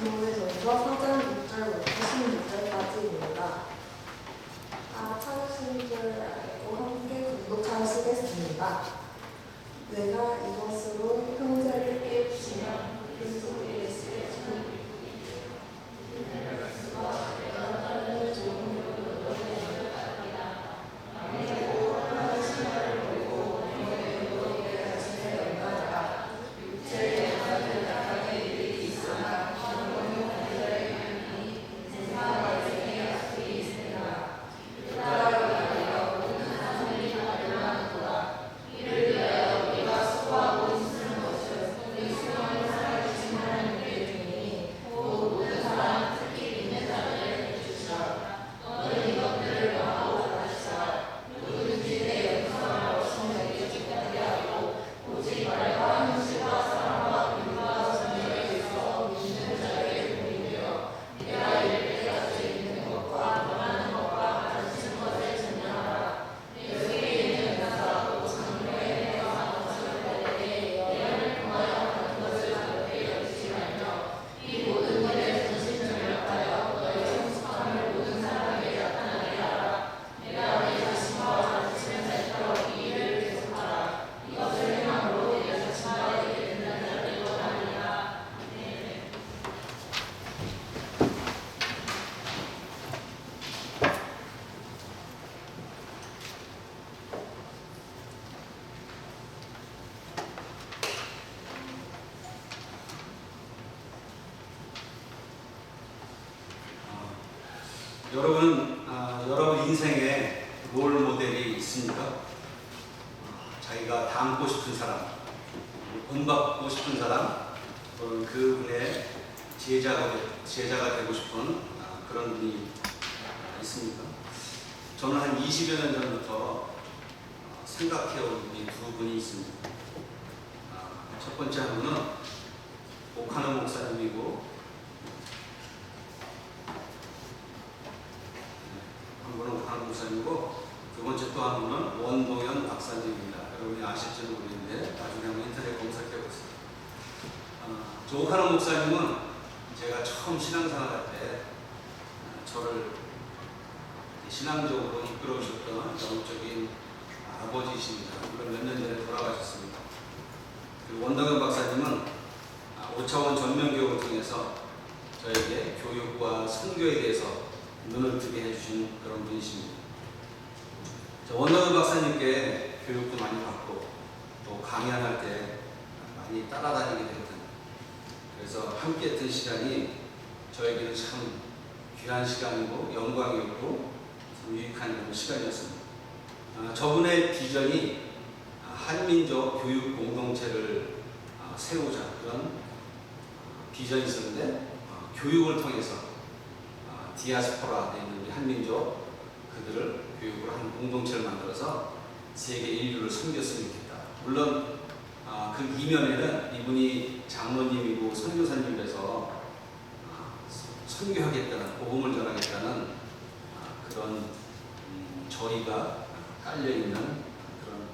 본문에서 4장 6절부터 16절까지입니다. 찾으신 줄 알고 함께 공독하시겠습니다. 내가 이것으로 형제를 깨우치며 그리스도 예수의 여러분 인생에 롤 모델이 있습니까? 자기가 닮고 싶은 사람, 본받고 싶은 사람, 또는 그분의 제자가 되고 싶은 그런 분이 있습니까? 저는 한 20여 년 전부터 생각해온 분이 두 분이 있습니다. 첫 번째 한 분은 오카노 목사님이고, 한 분은 오카노 목사님이고, 두 번째 또 한 분은 원동현 박사님입니다. 여러분이 아실지는 모르겠는데 나중에 한번 인터넷 검색해보세요. 저 오카노 목사님은 제가 처음 신앙생활 할 때 저를 신앙적으로 이끌어주셨던 영적인 아버지이십니다. 물론 몇 년 전에 돌아가셨습니다. 그리고 원동현 박사님은 5차원 전면교육을 통해서 저에게 교육과 선교에 대해서 눈을 뜨게 해주신 그런 분이십니다. 원동현 박사님께 교육도 많이 받고 또 강연할 때 많이 따라다니게 되거든요. 그래서 함께 했던 시간이 저에게는 참 귀한 시간이고 영광이었고 참 유익한 그런 시간이었습니다. 저분의 비전이 한민족 교육 공동체를 세우자 그런 비전이 있었는데 교육을 통해서 디아스포라에 있는 우리 한민족 그들을 교육을 한 공동체를 만들어서 세계 인류를 섬겼으면 좋겠다. 물론 그 이면에는 이분이 장로님이고 선교사님이라서 선교하겠다는 복음을 전하겠다는 그런 저희가 깔려있는 그런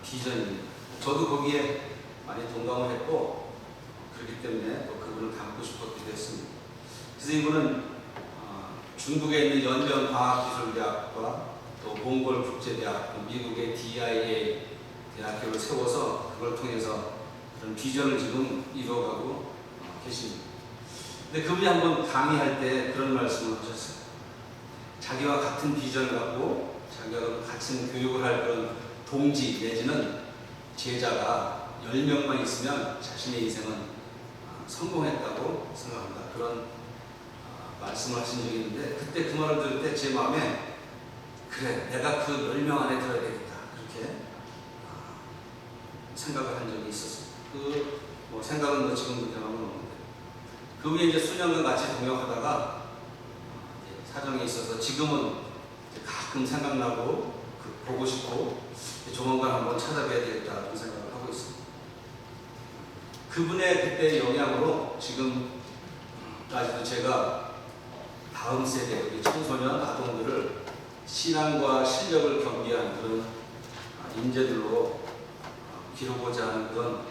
비전입니다. 저도 거기에 많이 동감을 했고 그렇기 때문에 또 그분을 닮고 싶었기도 했습니다. 그래서 이분은 중국에 있는 연변과학기술대학과 또 몽골국제대학, 또 미국의 DIA 대학교를 세워서 그걸 통해서 그런 비전을 지금 이루어가고 계십니다. 근데 그분이 한번 강의할 때 그런 말씀을 하셨어요. 자기와 같은 비전을 갖고 자기와 같은 교육을 할 그런 동지 내지는 제자가 10명만 있으면 자신의 인생은 성공했다고 생각합니다. 그런 말씀을 하신 적이 있는데 그때 그 말을 들을 때 제 마음에 그래 내가 그 10명 안에 들어야 되겠다 그렇게 생각을 한 적이 있었습니다. 그 생각은 지금도 변함은 없는데 그분이 이제 수년간 같이 동역하다가 사정이 있어서 지금은 가끔 생각나고 보고 싶고 조만간 한번 찾아뵈야 되겠다는 생각을 하고 있습니다. 그분의 그때 영향으로 지금까지도 제가 다음 세대 우리 청소년 아동들을 신앙과 실력을 겸비한 그런 인재들로 기르고자 하는 그런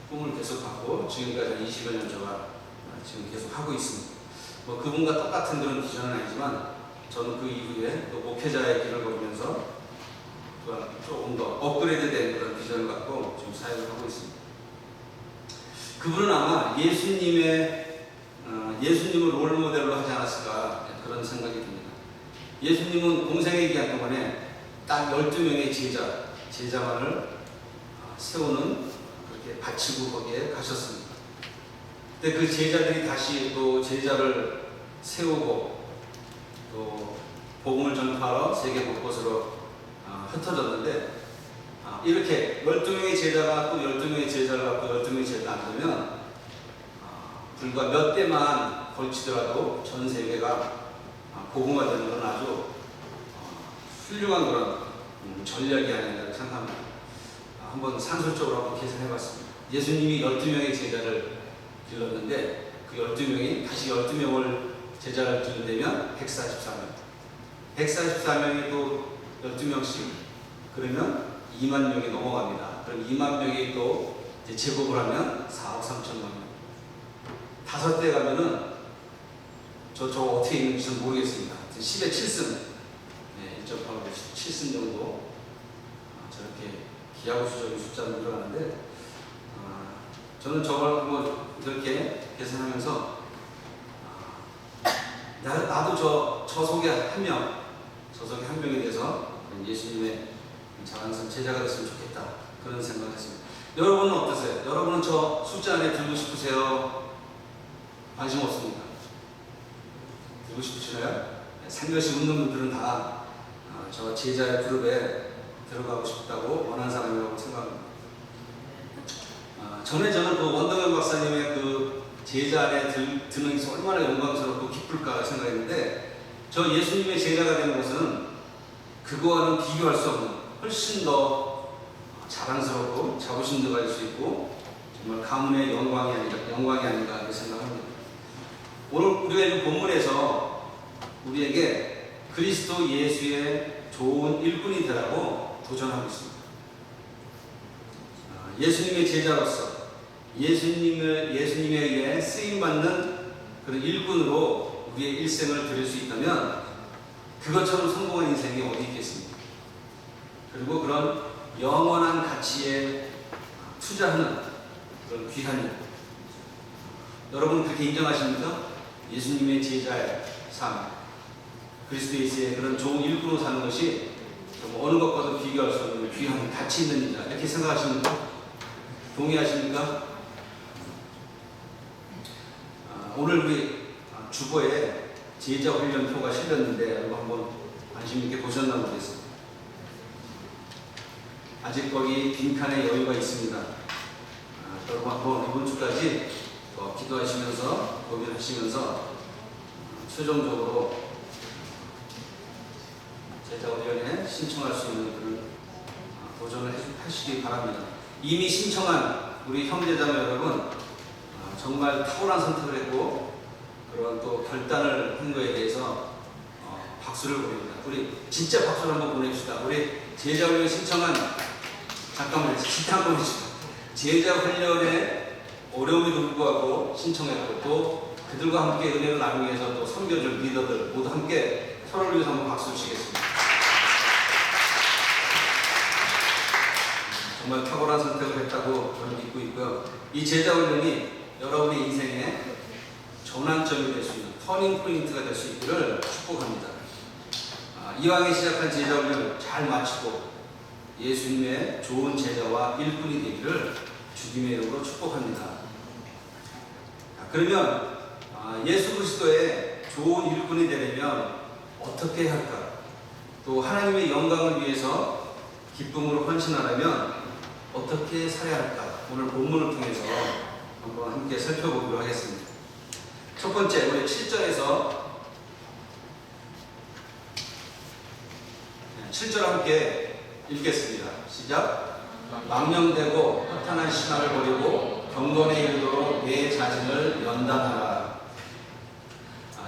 꿈을 계속 갖고 지금까지 20여 년 동안 지금 계속 하고 있습니다. 뭐 그분과 똑같은 그런 비전은 아니지만 저는 그 이후에 또 목회자의 길을 걸으면서 또한 조금 더 업그레이드된 그런 비전을 갖고 지금 사역을 하고 있습니다. 그분은 아마 예수님을 롤모델로 하지 않았을까 그런 생각이 듭니다. 예수님은 공생의 기간 동안에 딱 12명의 제자만을 세우는 그렇게 바치고 거기에 가셨습니다. 근데 그 제자들이 다시 또 제자를 세우고 또 복음을 전파하러 세계 곳곳으로 흩어졌는데 이렇게 12명의 제자가 또 12명의 제자를 갖고 12명의 제자를 나누면 불과 몇 대만 걸치더라도 전 세계가 복음화되는 건 아주 훌륭한 그런 전략이 아닌가 생각합니다. 한번 산술적으로 한번 계산해봤습니다. 예수님이 12명의 제자를 길렀는데 그 12명이 다시 12명을 제자를 기른다면 144명. 144명이 또 12명씩 그러면 2만 명이 넘어갑니다. 그럼 2만 명이 또 이제 제곱을 하면 4억 3천만 명. 5대 가면은 저 어떻게 있는지는 모르겠습니다. 10의 7승, 1.8, 7승 정도 저렇게 기하급수적인 숫자로 들어가는데 저는 저걸 한번 이렇게 계산하면서 나도 저 속에 한 명에 대해서 예수님의 자랑스러운 제자가 됐으면 좋겠다 그런 생각을 했습니다. 여러분은 어떠세요? 여러분은 저 숫자 안에 들고 싶으세요? 관심 없습니까? 들고 싶으시나요? 살며시 웃는 분들은 다 저 제자의 그룹에 들어가고 싶다고 원하는 사람이라고 생각합니다. 전에 저는 그 원동현 박사님의 그 제자 안에 드는 게 얼마나 영광스럽고 기쁠까 생각했는데 저 예수님의 제자가 되는 것은 그거와는 비교할 수 없는 훨씬 더 자랑스럽고 자부심도 가질 수 있고 정말 가문의 영광이 아닌가 이렇게 생각합니다. 오늘 우리가 이 본문에서 우리에게 그리스도 예수의 좋은 일꾼이 되라고 도전하고 있습니다. 예수님의 제자로서 예수님에 의해 쓰임받는 그런 일꾼으로 우리의 일생을 드릴 수 있다면 그것처럼 성공한 인생이 어디 있겠습니까? 그리고 그런 영원한 가치에 투자하는 그런 귀한 일. 여러분 그렇게 인정하십니까? 예수님의 제자의 삶, 그리스도 예수의 그런 좋은 일꾼으로 사는 것이 어느 것과도 비교할 수 없는 귀한 가치 있는 일이다 이렇게 생각하십니까? 동의하십니까? 오늘 우리 주보에 제자 훈련표가 실렸는데 여러분 한번 관심 있게 보셨나 모르겠습니다. 아직 거기 빈칸에 여유가 있습니다. 여러분 한번 이번 주까지 기도하시면서 고민하시면서 최종적으로 제자훈련에 신청할 수 있는 그런 도전을 하시기 바랍니다. 이미 신청한 우리 형제자매 여러분 정말 탁월한 선택을 했고 그런 또 결단을 한 거에 대해서 박수를 보냅니다. 우리 진짜 박수를 한번 보냅시다. 우리 제자훈련 신청한 잠깐만요. 기타 한번 해주시죠. 제자훈련에 어려움에도 불구하고 신청했고 또 그들과 함께 은혜를 나누기 위해서 또 섬겨줄 리더들 모두 함께 서로를 위해서 한번 박수를 치겠습니다. 정말 탁월한 선택을 했다고 저는 믿고 있고요. 이 제자훈련이 여러분의 인생에 전환점이 될 수 있는 터닝 포인트가 될 수 있기를 축복합니다. 이왕에 시작한 제자훈련을 잘 마치고 예수님의 좋은 제자와 일꾼이 되기를 주님의 이름으로 축복합니다. 그러면 예수 그리스도의 좋은 일꾼이 되려면 어떻게 해야 할까? 또 하나님의 영광을 위해서 기쁨으로 헌신하려면 어떻게 살아야 할까? 오늘 본문을 통해서 한번 함께 살펴보기로 하겠습니다. 첫 번째, 우리 7절에서 7절 함께 읽겠습니다. 시작. 망령되고 허탄한 신화를 버리고 경건에 이르도록 내 자신을 연단하라.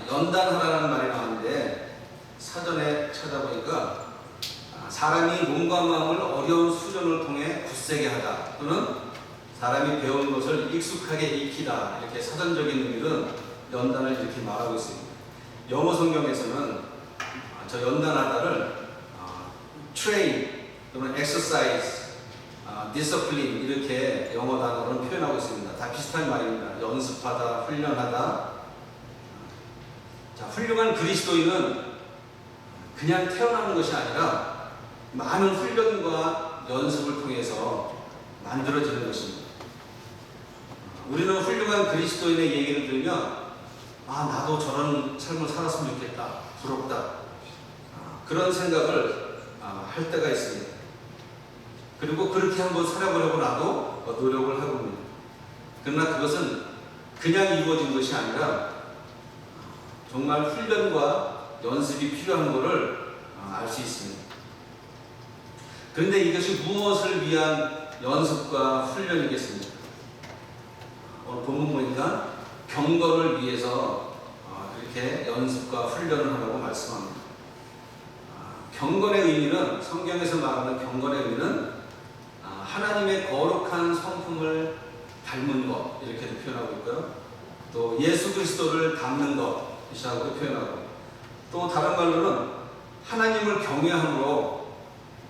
연단하라는 말이 나왔는데 사전에 찾아보니까 사람이 몸과 마음을 어려운 수련을 통해 굳세게 하다 또는 사람이 배운 것을 익숙하게 익히다, 이렇게 사전적인 의미는 연단을 이렇게 말하고 있습니다. 영어 성경에서는 저 연단하다를 train 또는 exercise, discipline 이렇게 영어 단어로는 표현하고 있습니다. 다 비슷한 말입니다. 연습하다, 훈련하다. 자, 훌륭한 그리스도인은 그냥 태어나는 것이 아니라 많은 훈련과 연습을 통해서 만들어지는 것입니다. 우리는 훌륭한 그리스도인의 얘기를 들으면 나도 저런 삶을 살았으면 좋겠다, 부럽다, 그런 생각을 할 때가 있습니다. 그리고 그렇게 한번 살아보려고 나도 노력을 하고 있습니다. 그러나 그것은 그냥 이루어진 것이 아니라 정말 훈련과 연습이 필요한 것을 알 수 있습니다. 그런데 이것이 무엇을 위한 연습과 훈련이겠습니까? 오늘 본문 보니까 경건을 위해서 이렇게 연습과 훈련을 하라고 말씀합니다. 경건의 의미는, 성경에서 말하는 경건의 의미는 하나님의 거룩한 성품을 닮은 것, 이렇게도 표현하고 있고요. 또 예수 그리스도를 닮는 것이라고 표현하고, 또 다른 말로는 하나님을 경외함으로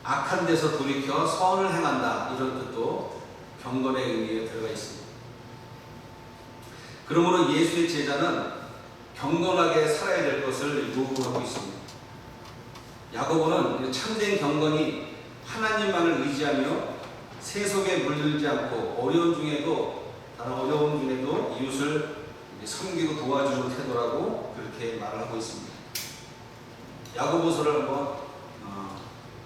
악한 데서 돌이켜 선을 행한다, 이런 뜻도 경건의 의미에 들어가 있습니다. 그러므로 예수의 제자는 경건하게 살아야 될 것을 요구하고 있습니다. 야고보는 참된 경건이 하나님만을 의지하며 세속에 물들지 않고 다른 어려운 중에도 이웃을 섬기고 도와주는 태도라고 그렇게 말을 하고 있습니다. 야고보서를 한번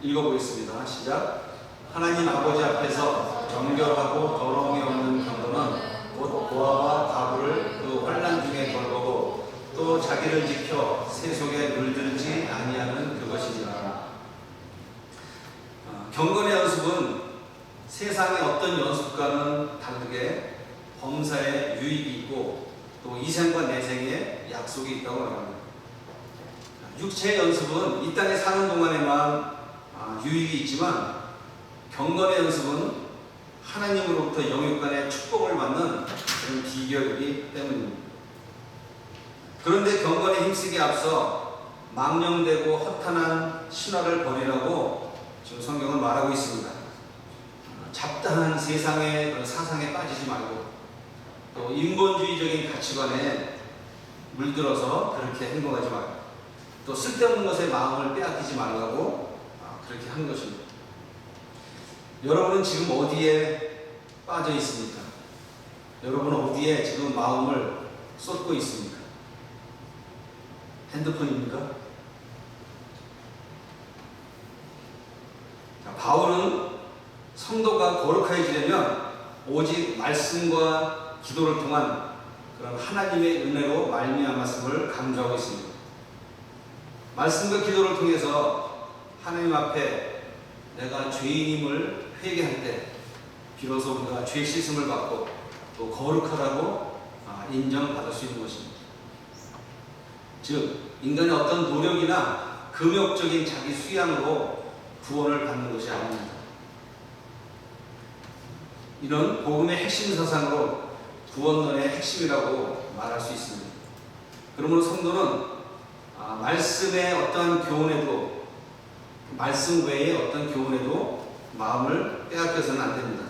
읽어보겠습니다. 시작. 하나님 아버지 앞에서 정결하고 더러움이 없는 경건은 곧 고아와 과부를 그 환난 중에 돌보고 또 자기를 지켜 세속에 물들지 아니하는 그것이니라. 경건의 연습은 세상의 어떤 연습과는 다르게 범사에 유익이 있고 또 이생과 내생에 약속이 있다고 말합니다. 육체의 연습은 이 땅에 사는 동안에만 유익이 있지만 경건의 연습은 하나님으로부터 영육간의 축복을 받는 그런 비결이기 때문입니다. 그런데 경건에 힘쓰기에 앞서 망령되고 허탄한 신화를 버리라고 지금 성경은 말하고 있습니다. 잡다한 세상의 그런 사상에 빠지지 말고 또 인본주의적인 가치관에 물들어서 그렇게 행동하지 말고 또 쓸데없는 것에 마음을 빼앗기지 말라고 그렇게 한 것입니다. 여러분은 지금 어디에 빠져 있습니까? 여러분은 어디에 지금 마음을 쏟고 있습니까? 핸드폰입니까? 자, 바울은 성도가 거룩하게 지려면 오직 말씀과 기도를 통한 그런 하나님의 은혜로 말미암았음을 강조하고 있습니다. 말씀과 기도를 통해서 하나님 앞에 내가 죄인임을 회개할 때 비로소 우리가 죄 씻음을 받고 또 거룩하다고 인정받을 수 있는 것입니다. 즉 인간의 어떤 노력이나 금욕적인 자기 수양으로 구원을 받는 것이 아닙니다. 이는 복음의 핵심 사상으로 구원론의 핵심이라고 말할 수 있습니다. 그러므로 성도는 말씀의 어떤 교훈에도 말씀 외의 어떤 교훈에도 마음을 빼앗겨서는 안 됩니다.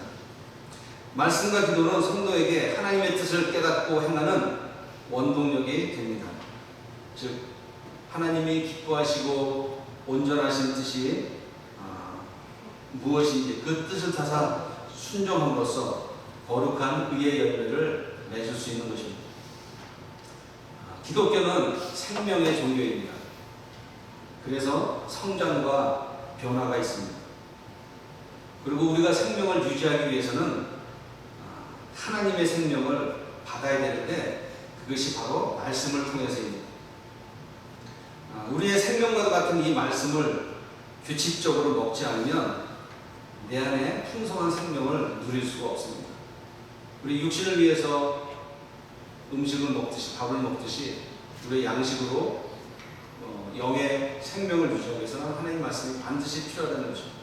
말씀과 기도는 성도에게 하나님의 뜻을 깨닫고 행하는 원동력이 됩니다. 즉 하나님이 기뻐하시고 온전하신 뜻이 무엇인지 그 뜻을 타사 순종함으로써 거룩한 의의 열매를 맺을 수 있는 것입니다. 기독교는 생명의 종교입니다. 그래서 성장과 변화가 있습니다. 그리고 우리가 생명을 유지하기 위해서는 하나님의 생명을 받아야 되는데 그것이 바로 말씀을 통해서입니다. 우리의 생명과도 같은 이 말씀을 규칙적으로 먹지 않으면 내 안에 풍성한 생명을 누릴 수가 없습니다. 우리 육신을 위해서 음식을 먹듯이 밥을 먹듯이 우리의 양식으로 영의 생명을 유지하기 위해서는 하나님의 말씀이 반드시 필요하다는 것입니다.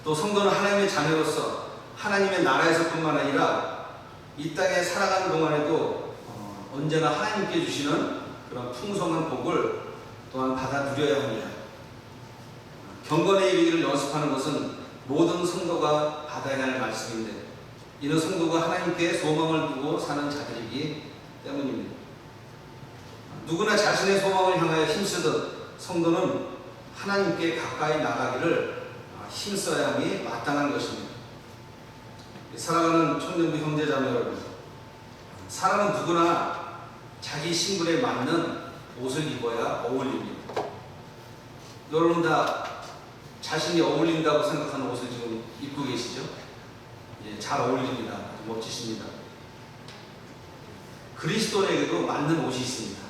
또 성도는 하나님의 자녀로서 하나님의 나라에서뿐만 아니라 이 땅에 살아가는 동안에도 언제나 하나님께 주시는 그런 풍성한 복을 또한 받아 누려야 합니다. 경건에 이르기를 연습하는 것은 모든 성도가 받아야 할 말씀인데, 이는 성도가 하나님께 소망을 두고 사는 자들이기 때문입니다. 누구나 자신의 소망을 향하여 힘쓰듯 성도는 하나님께 가까이 나가기를 힘써야 함이 마땅한 것입니다. 사랑하는 청년부 형제자매 여러분, 사람은 누구나 자기 신분에 맞는 옷을 입어야 어울립니다. 여러분 다 자신이 어울린다고 생각하는 옷을 지금 입고 계시죠? 예, 잘 어울립니다. 아주 멋지십니다. 그리스도인에게도 맞는 옷이 있습니다.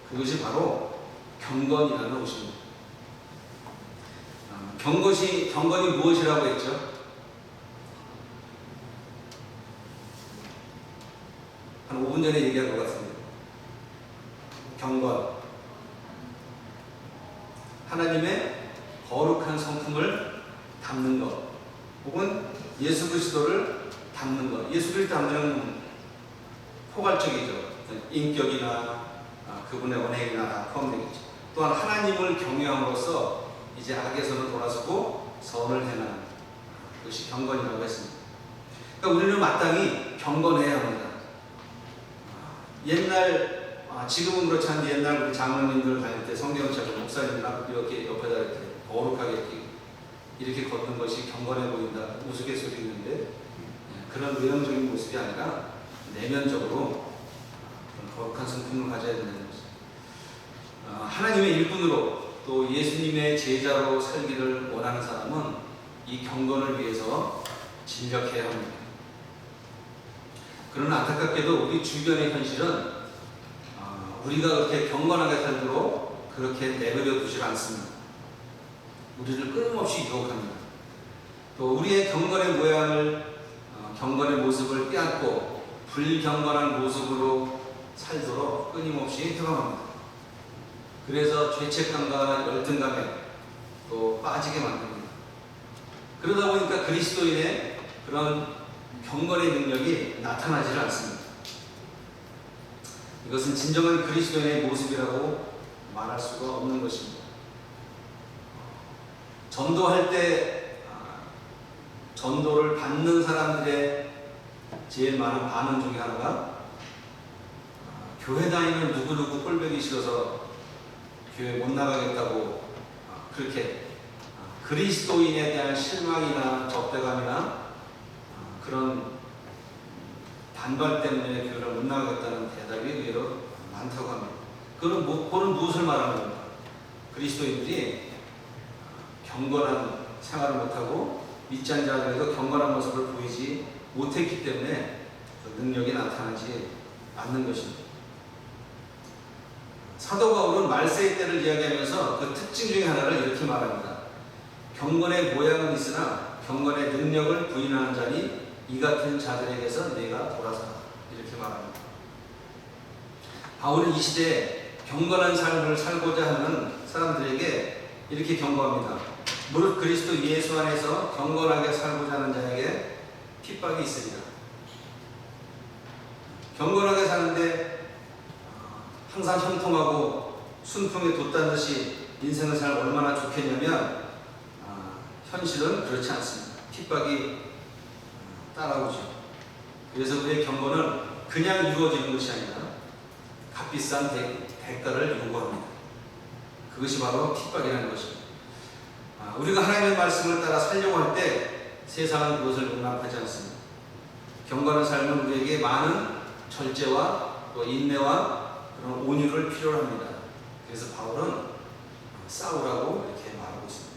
그것이 바로 경건이라는 옷입니다. 경건이 무엇이라고 했죠? 한 5분 전에 얘기한 것 같습니다. 경건. 하나님의 거룩한 성품을 담는 것, 혹은 예수 그리스도를 담는 것. 예수 그리스도 담는 건 포괄적이죠. 인격이나 그분의 언행이나 다 포함되겠죠. 또한 하나님을 경외함으로써 이제 악에서는 돌아서고 선을 행하는 것이 경건이라고 했습니다. 그러니까 우리는 마땅히 경건해야 합니다. 지금은 그렇지 않은데 옛날 우리 장로님들 다닐 때 성경책을 목사님이나 이렇게 옆에다 이렇게 거룩하게 이렇게 걷는 것이 경건해 보인다, 우스갯소리 있는데, 그런 외형적인 모습이 아니라 내면적으로 거룩한 성품을 가져야 된다는 것입니다. 하나님의 일꾼으로 또 예수님의 제자로 살기를 원하는 사람은 이 경건을 위해서 진력해야 합니다. 그러나 안타깝게도 우리 주변의 현실은 우리가 그렇게 경건하게 살도록 그렇게 내버려 두질 않습니다. 우리를 끊임없이 유혹합니다. 또 우리의 경건의 모양을, 경건의 모습을 빼앗고 불경건한 모습으로 살도록 끊임없이 해방합니다. 그래서 죄책감과 열등감에 또 빠지게 만듭니다. 그러다 보니까 그리스도인의 그런 경건의 능력이 나타나질 않습니다. 이것은 진정한 그리스도인의 모습이라고 말할 수가 없는 것입니다. 전도할 때 전도를 받는 사람들의 제일 많은 반응 중에 하나가 교회 다니면 누구누구 꼴보기 싫어서 교회 못 나가겠다고 그렇게 그리스도인에 대한 실망이나 적대감이나 그런 반발 때문에 교회를 못 나가겠다는 대답이 의외로 많다고 합니다. 그는 무엇을 말하는 겁니까? 그리스도인들이 경건한 생활을 못하고 믿지 않는 자들에도 경건한 모습을 보이지 못했기 때문에 그 능력이 나타나지 않는 것입니다. 사도 바울은 말세의 때를 이야기하면서 그 특징 중에 하나를 이렇게 말합니다. 경건의 모양은 있으나 경건의 능력을 부인하는 자니 이 같은 자들에게서 내가 돌아서라, 이렇게 말합니다. 바울은 이 시대에 경건한 삶을 살고자 하는 사람들에게 이렇게 경고합니다. 무릇 그리스도 예수 안에서 경건하게 살고자 하는 자에게 핍박이 있으리라. 경건하게 사는데 항상 형통하고 순풍에 돛단듯이 인생을 살면 얼마나 좋겠냐면 현실은 그렇지 않습니다. 핍박이 따라오죠. 그래서 우리의 경건은 그냥 이루어지는 것이 아니라 값비싼 대가를 요구합니다. 그것이 바로 핍박이라는 것입니다. 우리가 하나님의 말씀을 따라 살려고 할 때 세상은 그것을 용납하지 않습니다. 경건한 삶은 우리에게 많은 절제와 또 인내와 그런 온유를 필요로 합니다. 그래서 바울은 싸우라고 이렇게 말하고 있습니다.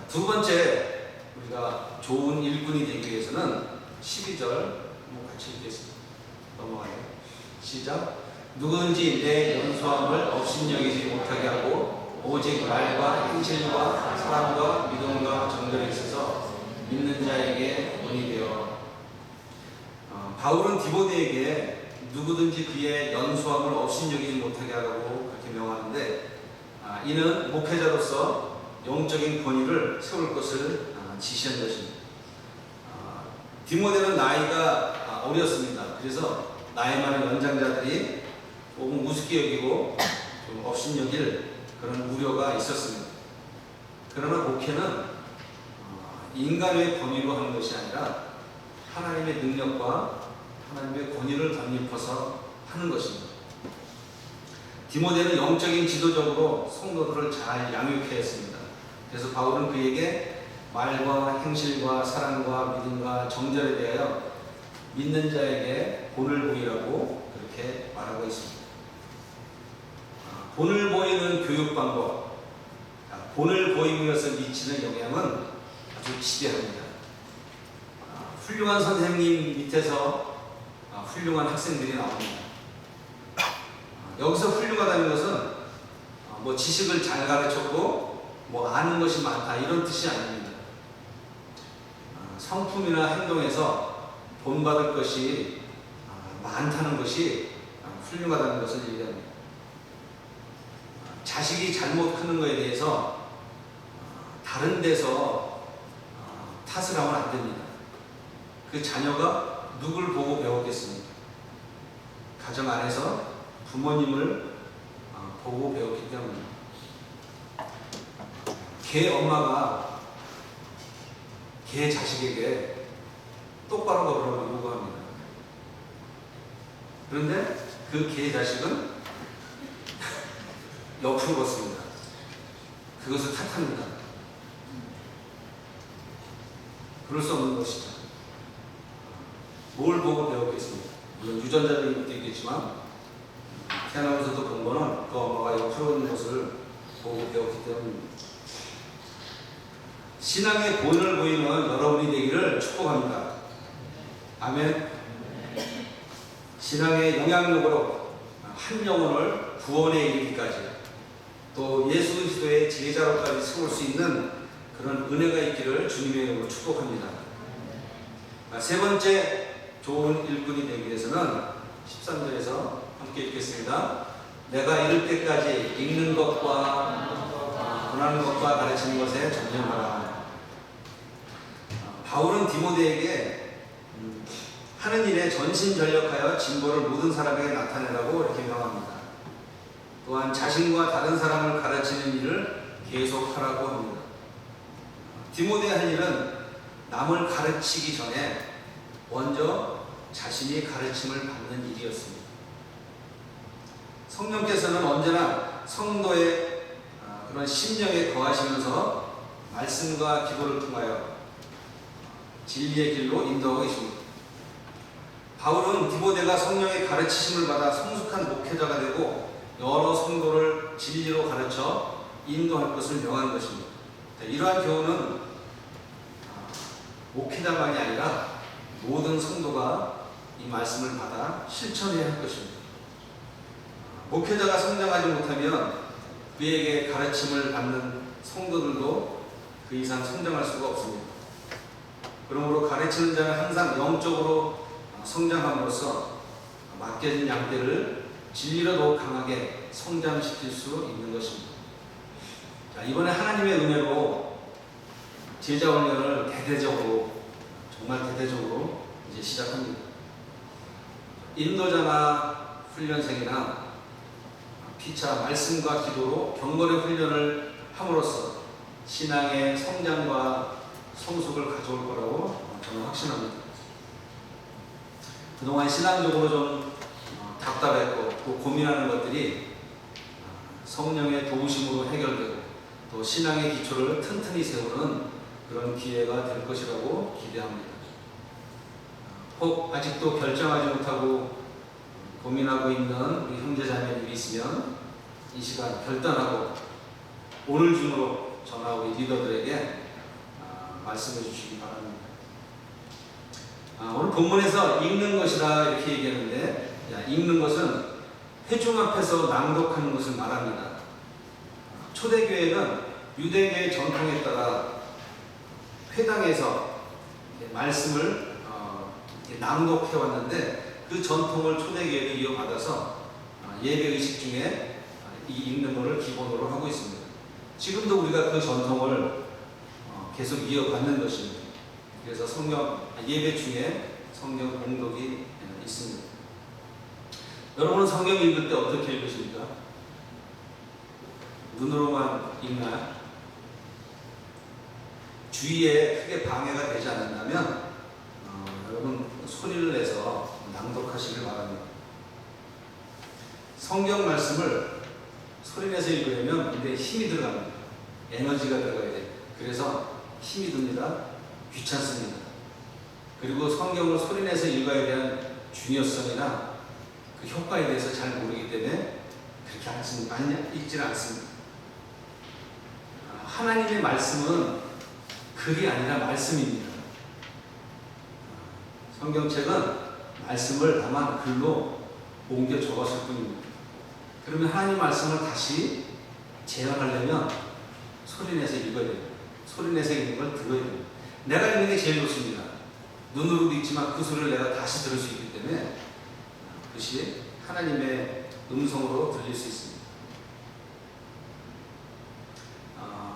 두 번째, 우리가 좋은 일꾼이 되기 위해서는 12절 같이 읽겠습니다. 넘어가요. 시작. 누구든지 내 연소함을 업신여기지 못하게 하고 오직 말과 행실과 사랑과 믿음과 정결에 있어서 믿는 자에게 본이 되어. 바울은 디모데에게 누구든지 그의 연소함을 업신여기지 못하게 하라고 그렇게 명하는데, 이는 목회자로서 영적인 권위를 세울 것을 지시한 것입니다. 디모데는 나이가 어렸습니다. 그래서 나이 많은 연장자들이 조금 우습게 여기고 좀 업신여길 그런 우려가 있었습니다. 그러나 목회는 인간의 권위로 하는 것이 아니라 하나님의 능력과 하나님의 권위를 덧입혀서 하는 것입니다. 디모데는 영적인 지도적으로 성도들을 잘 양육해야 했습니다. 그래서 바울은 그에게 말과 행실과 사랑과 믿음과 정절에 대하여 믿는 자에게 본을 보이라고 그렇게 말하고 있습니다. 본을 보이는 교육 방법, 본을 보임으로써 미치는 영향은 아주 지대합니다. 훌륭한 선생님 밑에서 훌륭한 학생들이 나옵니다. 여기서 훌륭하다는 것은 뭐 지식을 잘 가르쳤고 뭐 아는 것이 많다 이런 뜻이 아닙니다. 성품이나 행동에서 본받을 것이 많다는 것이 훌륭하다는 것을 얘기합니다. 자식이 잘못 크는 것에 대해서 다른 데서 탓을 하면 안 됩니다. 그 자녀가 누굴 보고 배웠겠습니까? 가정 안에서 부모님을 보고 배웠기 때문입니다. 걔 엄마가 걔 자식에게 똑바로 걸으라고 요구합니다. 그런데 그 걔 자식은 옆으로 걷습니다. 그것을 탓합니다. 그럴 수 없는 것이죠. 뭘 보고 배웠겠습니까? 물론 유전자도 있겠지만 태어나면서도 본 거는 그 엄마가 옆으로 있는 것을 보고 배웠기 때문입니다. 신앙의 본을 보이는 여러분이 되기를 축복합니다. 아멘. 신앙의 영향력으로 한 영혼을 구원에 이르기까지 또 예수 그리스도의 제자로까지 세울 수 있는 그런 은혜가 있기를 주님의 이름으로 축복합니다. 세 번째 좋은 일꾼이 되기 위해서는 13절에서 함께 읽겠습니다. 내가 이를 때까지 읽는 것과 권하는 것과 가르치는 것에 전념하라. 바울은 디모데에게 하는 일에 전심전력하여 진보를 모든 사람에게 나타내라고 이렇게 명합니다. 또한 자신과 다른 사람을 가르치는 일을 계속하라고 합니다. 디모데의 할 일은 남을 가르치기 전에 먼저 자신이 가르침을 받는 일이었습니다. 성령께서는 언제나 성도의 그런 심령에 거하시면서 말씀과 기도를 통하여 진리의 길로 인도하고 계십니다. 바울은 디모데가 성령의 가르치심을 받아 성숙한 목회자가 되고 여러 성도를 진리로 가르쳐 인도할 것을 명하는 것입니다. 이러한 교훈은 목회자만이 아니라 모든 성도가 이 말씀을 받아 실천해야 할 것입니다. 목회자가 성장하지 못하면 그에게 가르침을 받는 성도들도 그 이상 성장할 수가 없습니다. 그러므로 가르치는 자는 항상 영적으로 성장함으로써 맡겨진 양떼를 진리로 더욱 강하게 성장시킬 수 있는 것입니다. 자, 이번에 하나님의 은혜로 제자 훈련을 정말 대대적으로 이제 시작합니다. 인도자나 훈련생이나 피차 말씀과 기도로 경건의 훈련을 함으로써 신앙의 성장과 성숙을 가져올 거라고 저는 확신합니다. 그동안 신앙적으로 좀 답답했고 또 고민하는 것들이 성령의 도우심으로 해결되고 또 신앙의 기초를 튼튼히 세우는 그런 기회가 될 것이라고 기대합니다. 혹 아직도 결정하지 못하고 고민하고 있는 우리 형제자매들이 있으면 이 시간 결단하고 오늘 중으로 저나 우리 리더들에게 말씀해 주시기 바랍니다. 오늘 본문에서 읽는 것이라 이렇게 얘기하는데 읽는 것은 회중 앞에서 낭독하는 것을 말합니다. 초대교회는 유대교의 전통에 따라 회당에서 말씀을 낭독해 왔는데 그 전통을 초대교회를 이어받아서 예배 의식 중에 이 읽는 것을 기본으로 하고 있습니다. 지금도 우리가 그 전통을 계속 이어받는 것입니다. 그래서 성경 예배 중에 성경 공독이 있습니다. 여러분은 성경 읽을 때 어떻게 읽으십니까? 눈으로만 읽나요? 주위에 크게 방해가 되지 않는다면 여러분 소리를 내서 낭독하시길 바랍니다. 성경 말씀을 소리내서 읽으려면 근데 힘이 들어갑니다. 에너지가 들어가야 돼요. 그래서 힘이 듭니다. 귀찮습니다. 그리고 성경을 소리내서 읽어야 되는 중요성이나 그 효과에 대해서 잘 모르기 때문에 그렇게 많이 읽지는 않습니다. 하나님의 말씀은 글이 아니라 말씀입니다. 성경책은 말씀을 다만 글로 옮겨 적었을 뿐입니다. 그러면 하나님 말씀을 다시 재현하려면 소리내서 읽어야 됩니다. 소리내서 읽는 걸 들어야 됩니다. 내가 읽는 게 제일 좋습니다. 눈으로도 읽지만 그 소리를 내가 다시 들을 수 있기 때문에 그것이 하나님의 음성으로 들릴 수 있습니다.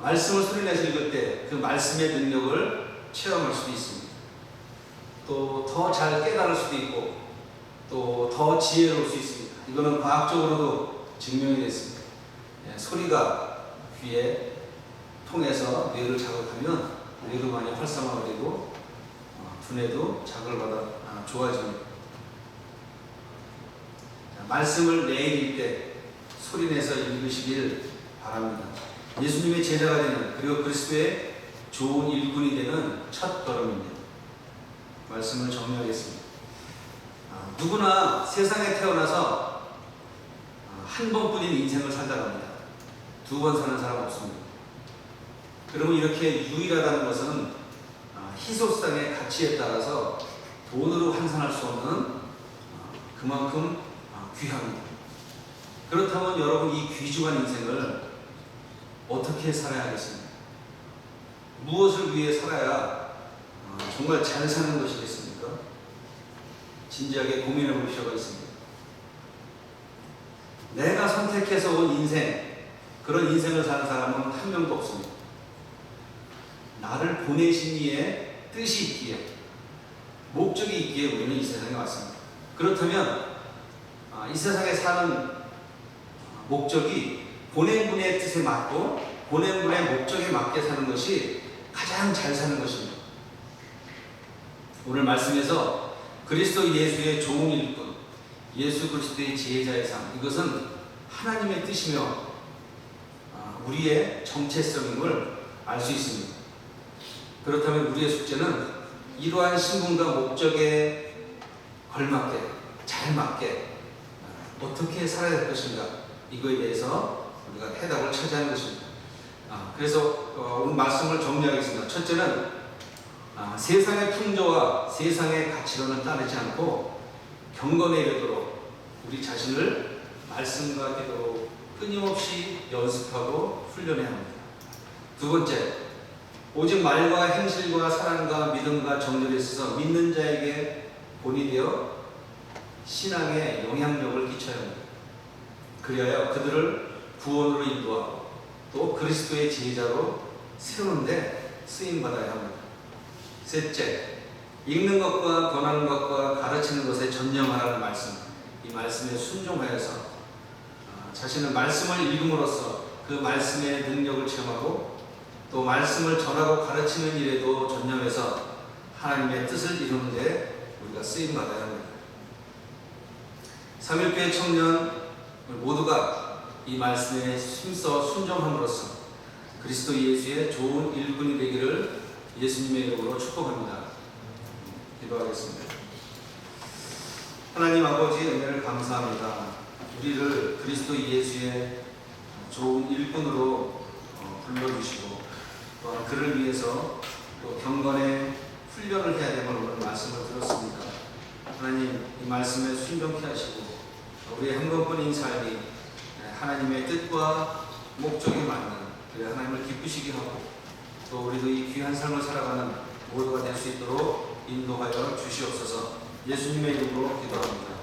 말씀을 소리내서 읽을 때 그 말씀의 능력을 체험할 수도 있습니다. 또 더 잘 깨달을 수도 있고 또 더 지혜로울 수 있습니다. 이거는 과학적으로도 증명이 됐습니다. 소리가 귀에 통해서 뇌를 자극하면 뇌도 많이 활성화가 되고 두뇌도 자극을 받아 좋아집니다. 말씀을 매일 읽을 때 소리내서 읽으시길 바랍니다. 예수님의 제자가 되는 그리고 그리스도의 좋은 일꾼이 되는 첫 걸음입니다. 말씀을 정리하겠습니다. 누구나 세상에 태어나서 한 번뿐인 인생을 살다 갑니다. 두 번 사는 사람 없습니다. 그러면 이렇게 유일하다는 것은 희소성의 가치에 따라서 돈으로 환산할 수 없는 그만큼 귀합니다. 그렇다면 여러분 이 귀중한 인생을 어떻게 살아야 하겠습니까? 무엇을 위해 살아야 정말 잘 사는 것이겠습니까? 진지하게 고민해 볼 필요가 있습니다. 내가 선택해서 온 인생, 그런 인생을 사는 사람은 한 명도 없습니다. 나를 보내신 이의 뜻이 있기에, 목적이 있기에 우리는 이 세상에 왔습니다. 그렇다면 이 세상에 사는 목적이 보낸 분의 뜻에 맞고 보낸 분의 목적에 맞게 사는 것이 가장 잘 사는 것입니다. 오늘 말씀에서 그리스도 예수의 좋은 일꾼, 예수 그리스도의 제자의 삶, 이것은 하나님의 뜻이며 우리의 정체성임을 알 수 있습니다. 그렇다면 우리의 숙제는 이러한 신분과 목적에 걸맞게, 잘 맞게 어떻게 살아야 할 것인가, 이거에 대해서 우리가 해답을 찾아야 하는 것입니다. 그래서 오늘 말씀을 정리하겠습니다. 첫째는 세상의 풍조와 세상의 가치관을 따르지 않고 경건에 이르도록 우리 자신을 말씀과 기도로 끊임없이 연습하고 훈련해야 합니다. 두 번째, 오직 말과 행실과 사랑과 믿음과 정절에 있어서 믿는 자에게 본이 되어 신앙에 영향력을 끼쳐야 합니다. 그리하여 그들을 구원으로 인도하고 또 그리스도의 제자로 세우는데 쓰임받아야 합니다. 셋째, 읽는 것과 권하는 것과 가르치는 것에 전념하라는 말씀, 이 말씀에 순종하여서 자신은 말씀을 읽음으로써 그 말씀의 능력을 체험하고 또 말씀을 전하고 가르치는 일에도 전념해서 하나님의 뜻을 이루는 데 우리가 쓰임받아야 합니다. 3.1교회 청년 모두가 이 말씀에 힘써 순종함으로써 그리스도 예수의 좋은 일꾼이 되기를 예수님의 이름으로 축복합니다. 기도하겠습니다. 하나님 아버지 은혜를 감사합니다. 우리를 그리스도 예수의 좋은 일꾼으로 불러주시고 또한 그를 위해서 또 경건의 훈련을 해야 됨을 오늘 말씀을 들었습니다. 하나님 이 말씀에 순종케 하시고 우리의 한 번뿐인 삶이 하나님의 뜻과 목적에 맞는 하나님을 기쁘시게 하고 또 우리도 이 귀한 삶을 살아가는 모두가 될 수 있도록 인도하여 주시옵소서. 예수님의 이름으로 기도합니다.